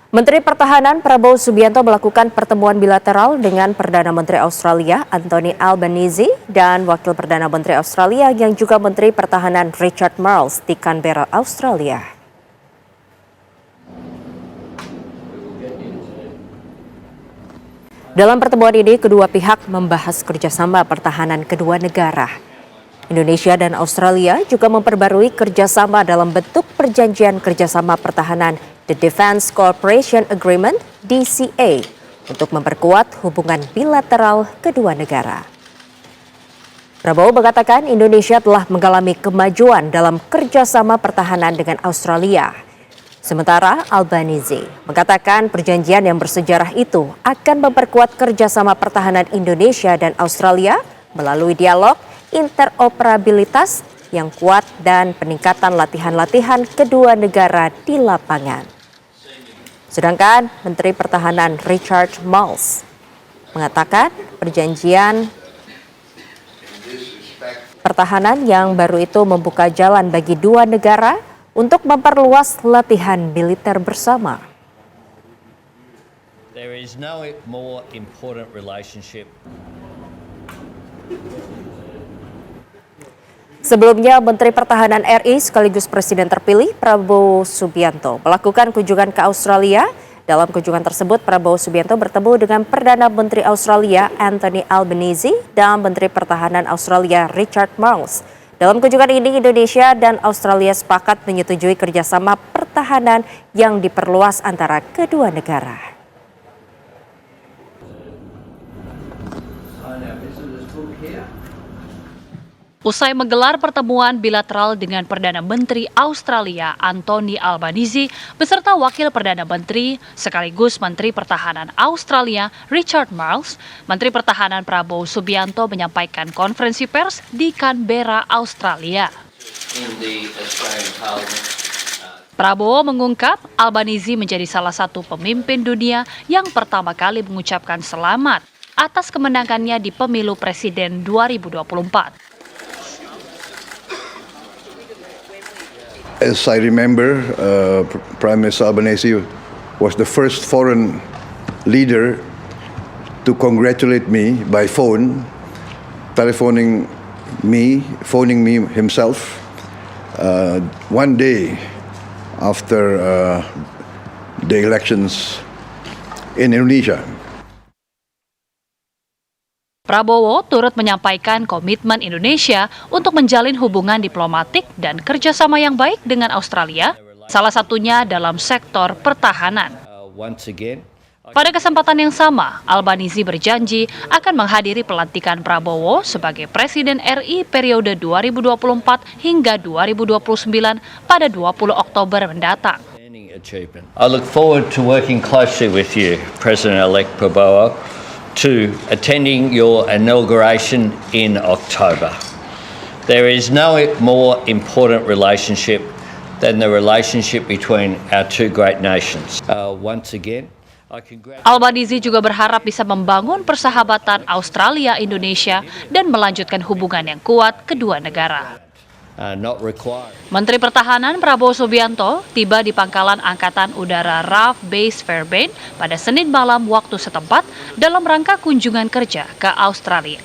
Menteri Pertahanan Prabowo Subianto melakukan pertemuan bilateral dengan Perdana Menteri Australia Anthony Albanese dan Wakil Perdana Menteri Australia yang juga Menteri Pertahanan Richard Marles di Canberra, Australia. Dalam pertemuan ini, kedua pihak membahas kerjasama pertahanan kedua negara. Indonesia dan Australia juga memperbarui kerjasama dalam bentuk perjanjian kerjasama pertahanan The Defense Cooperation Agreement (DCA) untuk memperkuat hubungan bilateral kedua negara. Prabowo mengatakan Indonesia telah mengalami kemajuan dalam kerjasama pertahanan dengan Australia. Sementara Albanese mengatakan perjanjian yang bersejarah itu akan memperkuat kerjasama pertahanan Indonesia dan Australia melalui dialog, interoperabilitas yang kuat dan peningkatan latihan-latihan kedua negara di lapangan. Sedangkan Menteri Pertahanan Richard Marles mengatakan perjanjian pertahanan yang baru itu membuka jalan bagi dua negara untuk memperluas latihan militer bersama. There is no more important relationship. Sebelumnya, Menteri Pertahanan RI sekaligus Presiden terpilih Prabowo Subianto melakukan kunjungan ke Australia. Dalam kunjungan tersebut, Prabowo Subianto bertemu dengan Perdana Menteri Australia Anthony Albanese dan Menteri Pertahanan Australia Richard Marles. Dalam kunjungan ini, Indonesia dan Australia sepakat menyetujui kerjasama pertahanan yang diperluas antara kedua negara. Usai menggelar pertemuan bilateral dengan Perdana Menteri Australia Anthony Albanese beserta Wakil Perdana Menteri sekaligus Menteri Pertahanan Australia Richard Marles, Menteri Pertahanan Prabowo Subianto menyampaikan konferensi pers di Canberra, Australia. Prabowo mengungkap Albanese menjadi salah satu pemimpin dunia yang pertama kali mengucapkan selamat atas kemenangannya di pemilu presiden 2024. As I remember, Prime Minister Albanese was the first foreign leader to congratulate me by phone, phoning me himself one day after the elections in Indonesia. Prabowo turut menyampaikan komitmen Indonesia untuk menjalin hubungan diplomatik dan kerjasama yang baik dengan Australia, salah satunya dalam sektor pertahanan. Pada kesempatan yang sama, Albanese berjanji akan menghadiri pelantikan Prabowo sebagai Presiden RI periode 2024 hingga 2029 pada 20 Oktober mendatang. I look forward to working closely with you, President-elect Prabowo, to attending your inauguration in October. There is no more important relationship than the relationship between our two great nations. Once again, Albanese juga berharap bisa membangun persahabatan Australia-Indonesia dan melanjutkan hubungan yang kuat kedua negara. Menteri Pertahanan Prabowo Subianto tiba di Pangkalan Angkatan Udara RAF Base Fairbairn pada Senin malam waktu setempat dalam rangka kunjungan kerja ke Australia.